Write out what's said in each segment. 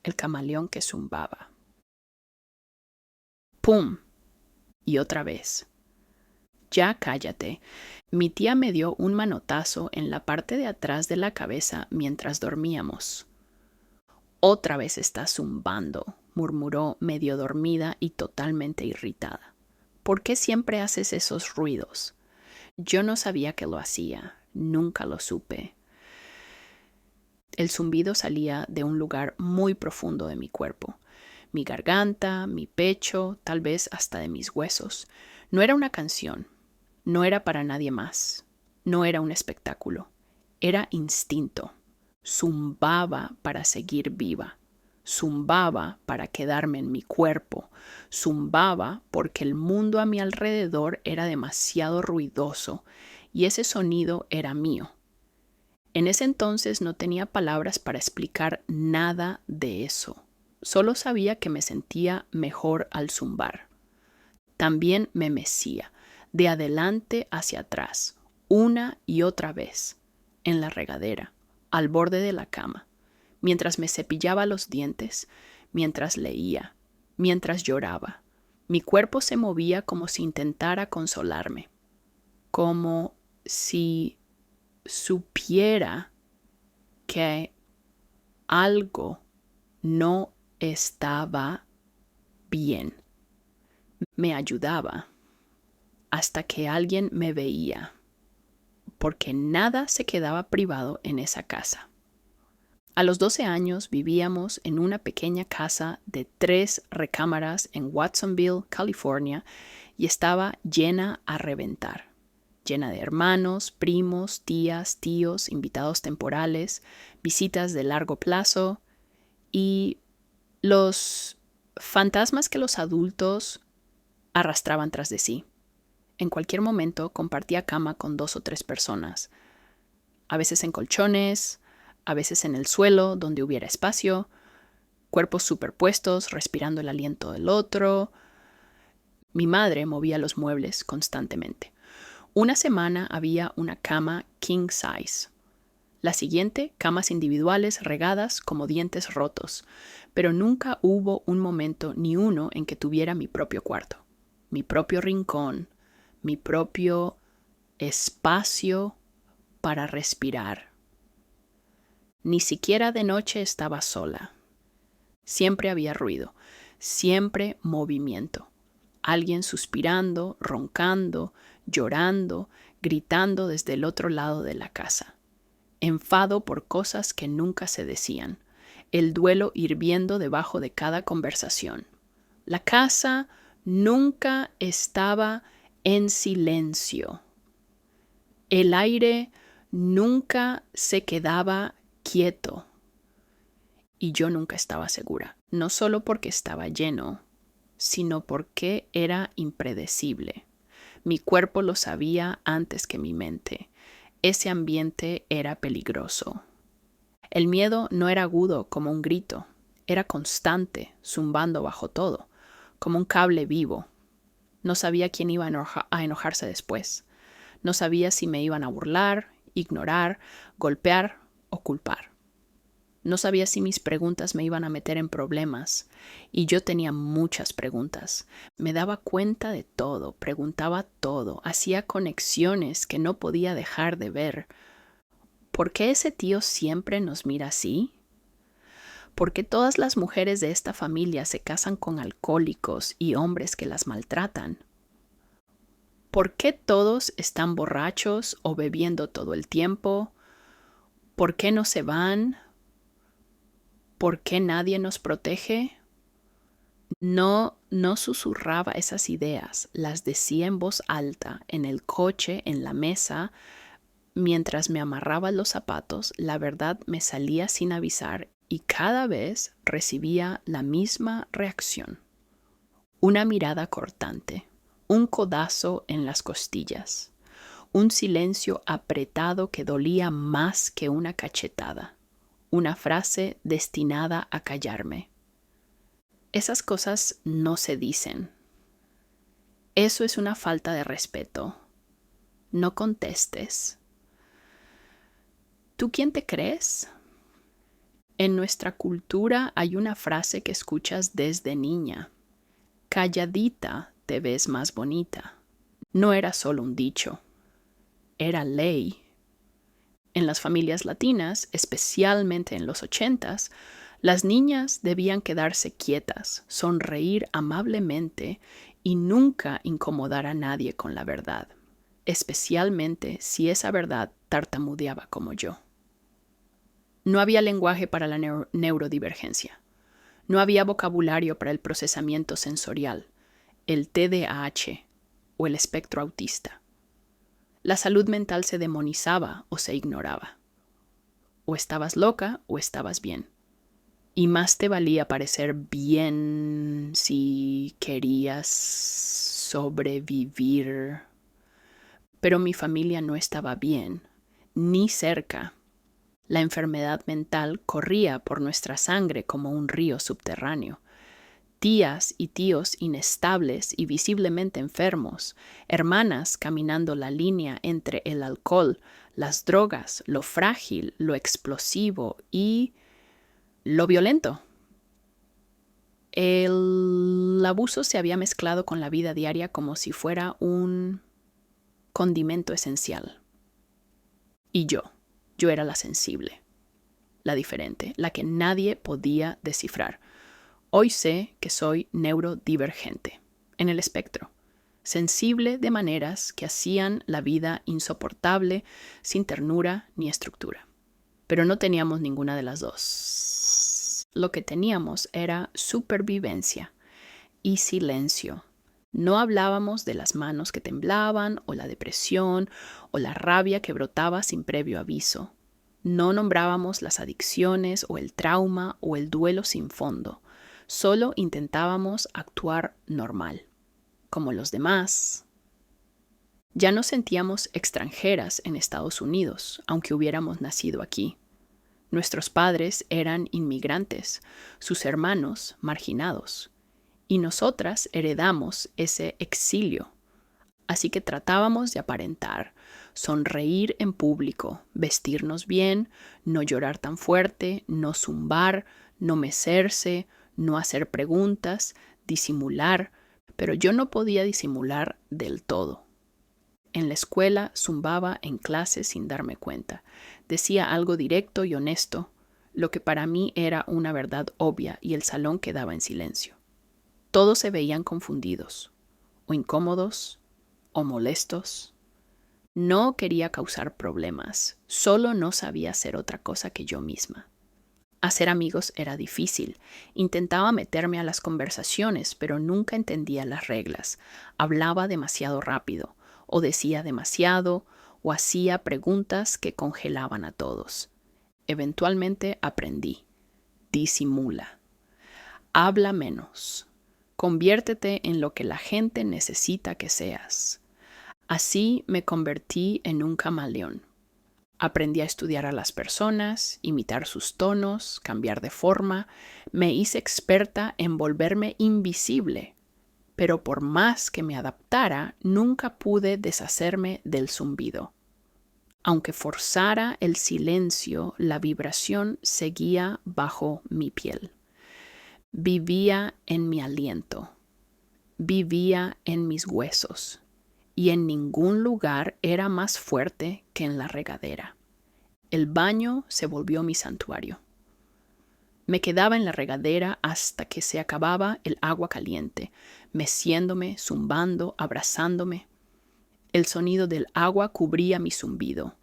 el camaleón que zumbaba. ¡Pum! Y otra vez. Ya cállate. Mi tía me dio un manotazo en la parte de atrás de la cabeza mientras dormíamos. Otra vez está zumbando, murmuró medio dormida y totalmente irritada. ¿Por qué siempre haces esos ruidos? Yo no sabía que lo hacía, nunca lo supe. El zumbido salía de un lugar muy profundo de mi cuerpo. Mi garganta, mi pecho, tal vez hasta de mis huesos. No era una canción, no era para nadie más, no era un espectáculo, era instinto. Zumbaba para seguir viva, zumbaba para quedarme en mi cuerpo, zumbaba porque el mundo a mi alrededor era demasiado ruidoso y ese sonido era mío. En ese entonces no tenía palabras para explicar nada de eso. Solo sabía que me sentía mejor al zumbar. También me mecía, de adelante hacia atrás, una y otra vez, en la regadera, al borde de la cama, mientras me cepillaba los dientes, mientras leía, mientras lloraba. Mi cuerpo se movía como si intentara consolarme, como si supiera que algo no estaba bien. Me ayudaba hasta que alguien me veía, porque nada se quedaba privado en esa casa. A los 12 años vivíamos en una pequeña casa de 3 recámaras en Watsonville, California, y estaba llena a reventar. Llena de hermanos, primos, tías, tíos, invitados temporales, visitas de largo plazo y los fantasmas que los adultos arrastraban tras de sí. En cualquier momento compartía cama con 2 o 3 personas, a veces en colchones, a veces en el suelo donde hubiera espacio, cuerpos superpuestos respirando el aliento del otro. Mi madre movía los muebles constantemente. Una semana había una cama king size. La siguiente, camas individuales regadas como dientes rotos, pero nunca hubo un momento ni uno en que tuviera mi propio cuarto, mi propio rincón, mi propio espacio para respirar. Ni siquiera de noche estaba sola. Siempre había ruido, siempre movimiento. Alguien suspirando, roncando, llorando, gritando desde el otro lado de la casa. Enfado por cosas que nunca se decían. El duelo hirviendo debajo de cada conversación. La casa nunca estaba en silencio. El aire nunca se quedaba quieto. Y yo nunca estaba segura, no solo porque estaba lleno, sino porque era impredecible. Mi cuerpo lo sabía antes que mi mente. Ese ambiente era peligroso. El miedo no era agudo como un grito, era constante, zumbando bajo todo, como un cable vivo. No sabía quién iba a enojarse después. No sabía si me iban a burlar, ignorar, golpear o culpar. No sabía si mis preguntas me iban a meter en problemas, y yo tenía muchas preguntas. Me daba cuenta de todo, preguntaba todo, hacía conexiones que no podía dejar de ver. ¿Por qué ese tío siempre nos mira así? ¿Por qué todas las mujeres de esta familia se casan con alcohólicos y hombres que las maltratan? ¿Por qué todos están borrachos o bebiendo todo el tiempo? ¿Por qué no se van? ¿Por qué nadie nos protege? No susurraba esas ideas, las decía en voz alta, en el coche, en la mesa. Mientras me amarraba los zapatos, la verdad me salía sin avisar y cada vez recibía la misma reacción. Una mirada cortante, un codazo en las costillas, un silencio apretado que dolía más que una cachetada, una frase destinada a callarme. Esas cosas no se dicen. Eso es una falta de respeto. No contestes. ¿Tú quién te crees? En nuestra cultura hay una frase que escuchas desde niña. Calladita te ves más bonita. No era solo un dicho, era ley. En las familias latinas, especialmente en los 80s, las niñas debían quedarse quietas, sonreír amablemente y nunca incomodar a nadie con la verdad, especialmente si esa verdad tartamudeaba como yo. No había lenguaje para la neurodivergencia. No había vocabulario para el procesamiento sensorial, el TDAH o el espectro autista. La salud mental se demonizaba o se ignoraba. O estabas loca o estabas bien. Y más te valía parecer bien si querías sobrevivir. Pero mi familia no estaba bien, ni cerca. La enfermedad mental corría por nuestra sangre como un río subterráneo. Tías y tíos inestables y visiblemente enfermos, hermanas caminando la línea entre el alcohol, las drogas, lo frágil, lo explosivo y lo violento. El abuso se había mezclado con la vida diaria como si fuera un condimento esencial. Y yo era la sensible, la diferente, la que nadie podía descifrar. Hoy sé que soy neurodivergente, en el espectro, sensible de maneras que hacían la vida insoportable, sin ternura ni estructura. Pero no teníamos ninguna de las dos. Lo que teníamos era supervivencia y silencio. No hablábamos de las manos que temblaban, o la depresión, o la rabia que brotaba sin previo aviso. No nombrábamos las adicciones, o el trauma, o el duelo sin fondo. Solo intentábamos actuar normal, como los demás. Ya nos sentíamos extranjeras en Estados Unidos, aunque hubiéramos nacido aquí. Nuestros padres eran inmigrantes, sus hermanos marginados, y nosotras heredamos ese exilio. Así que tratábamos de aparentar, sonreír en público, vestirnos bien, no llorar tan fuerte, no zumbar, no mecerse, no hacer preguntas, disimular, pero yo no podía disimular del todo. En la escuela zumbaba en clase sin darme cuenta. Decía algo directo y honesto, lo que para mí era una verdad obvia, y el salón quedaba en silencio. Todos se veían confundidos, o incómodos, o molestos. No quería causar problemas, solo no sabía hacer otra cosa que yo misma. Hacer amigos era difícil. Intentaba meterme a las conversaciones, pero nunca entendía las reglas. Hablaba demasiado rápido, o decía demasiado, o hacía preguntas que congelaban a todos. Eventualmente aprendí. Disimula. Habla menos. Conviértete en lo que la gente necesita que seas. Así me convertí en un camaleón. Aprendí a estudiar a las personas, imitar sus tonos, cambiar de forma. Me hice experta en volverme invisible. Pero por más que me adaptara, nunca pude deshacerme del zumbido. Aunque forzara el silencio, la vibración seguía bajo mi piel. Vivía en mi aliento. Vivía en mis huesos. Y en ningún lugar era más fuerte que en la regadera. El baño se volvió mi santuario. Me quedaba en la regadera hasta que se acababa el agua caliente, meciéndome, zumbando, abrazándome. El sonido del agua cubría mi zumbido.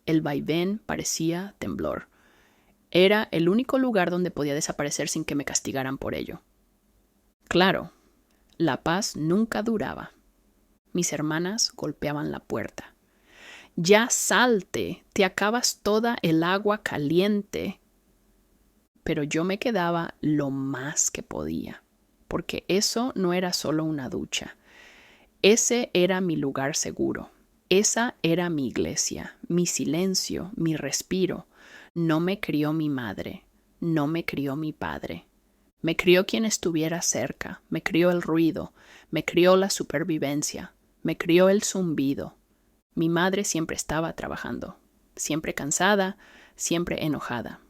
El vaivén parecía temblor. Era el único lugar donde podía desaparecer sin que me castigaran por ello. Claro, la paz nunca duraba. Mis hermanas golpeaban la puerta. Ya salte, te acabas toda el agua caliente. Pero yo me quedaba lo más que podía, porque eso no era solo una ducha. Ese era mi lugar seguro. Esa era mi iglesia, mi silencio, mi respiro. No me crió mi madre, no me crió mi padre. Me crió quien estuviera cerca, me crió el ruido, me crió la supervivencia, me crió el zumbido. Mi madre siempre estaba trabajando, siempre cansada, siempre enojada.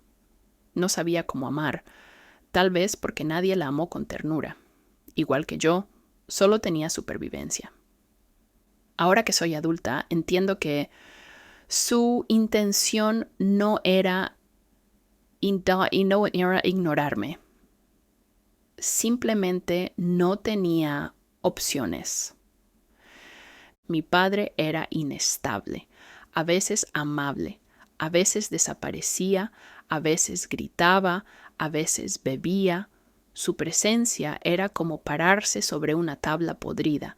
No sabía cómo amar, tal vez porque nadie la amó con ternura. Igual que yo, solo tenía supervivencia. Ahora que soy adulta, entiendo que su intención no era ignorarme. Simplemente no tenía opciones. Mi padre era inestable, a veces amable, a veces desaparecía, a veces gritaba, a veces bebía. Su presencia era como pararse sobre una tabla podrida,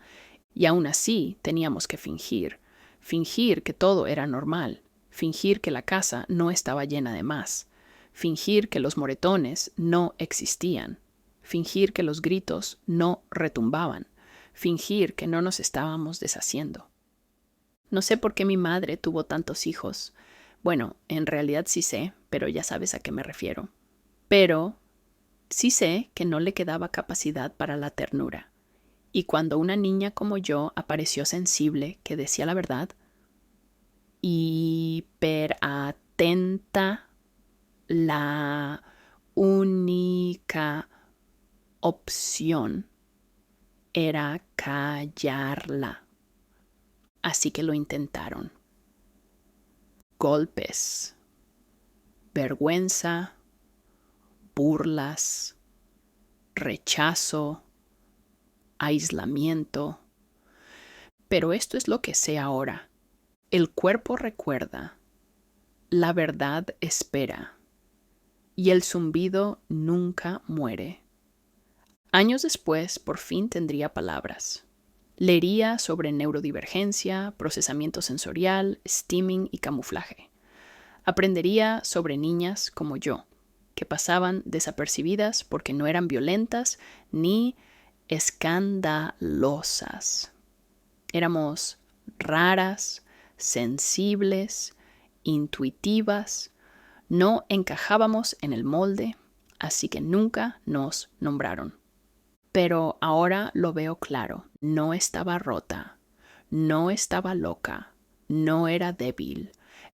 y aún así teníamos que fingir que todo era normal, fingir que la casa no estaba llena de más, fingir que los moretones no existían, fingir que los gritos no retumbaban, fingir que no nos estábamos deshaciendo. No sé por qué mi madre tuvo tantos hijos. Bueno, en realidad sí sé, pero ya sabes a qué me refiero. Pero sí sé que no le quedaba capacidad para la ternura. Y cuando una niña como yo apareció sensible, que decía la verdad, hiperatenta, la única opción era callarla. Así que lo intentaron. Golpes, vergüenza, burlas, rechazo, aislamiento. Pero esto es lo que sé ahora. El cuerpo recuerda, la verdad espera, y el zumbido nunca muere. Años después, por fin tendría palabras. Leería sobre neurodivergencia, procesamiento sensorial, steaming y camuflaje. Aprendería sobre niñas como yo, que pasaban desapercibidas porque no eran violentas ni escandalosas. Éramos raras, sensibles, intuitivas, no encajábamos en el molde, así que nunca nos nombraron. Pero ahora lo veo claro, no estaba rota, no estaba loca, no era débil,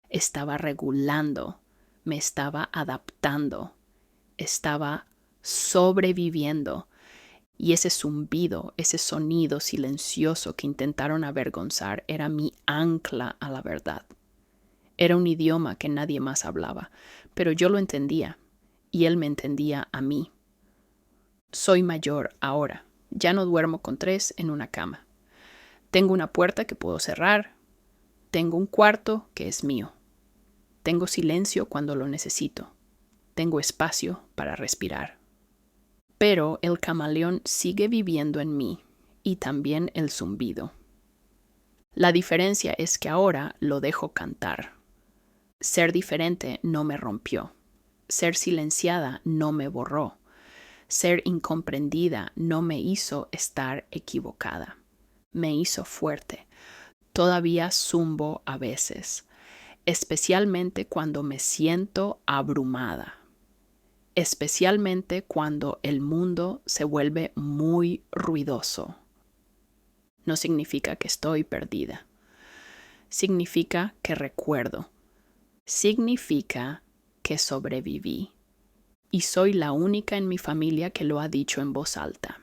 estaba regulando, me estaba adaptando, estaba sobreviviendo. Y ese zumbido, ese sonido silencioso que intentaron avergonzar era mi ancla a la verdad. Era un idioma que nadie más hablaba, pero yo lo entendía y él me entendía a mí. Soy mayor ahora, ya no duermo con 3 en una cama. Tengo una puerta que puedo cerrar, tengo un cuarto que es mío. Tengo silencio cuando lo necesito, tengo espacio para respirar. Pero el camaleón sigue viviendo en mí y también el zumbido. La diferencia es que ahora lo dejo cantar. Ser diferente no me rompió. Ser silenciada no me borró. Ser incomprendida no me hizo estar equivocada. Me hizo fuerte. Todavía zumbo a veces, especialmente cuando me siento abrumada. Especialmente cuando el mundo se vuelve muy ruidoso. No significa que estoy perdida. Significa que recuerdo. Significa que sobreviví. Y soy la única en mi familia que lo ha dicho en voz alta.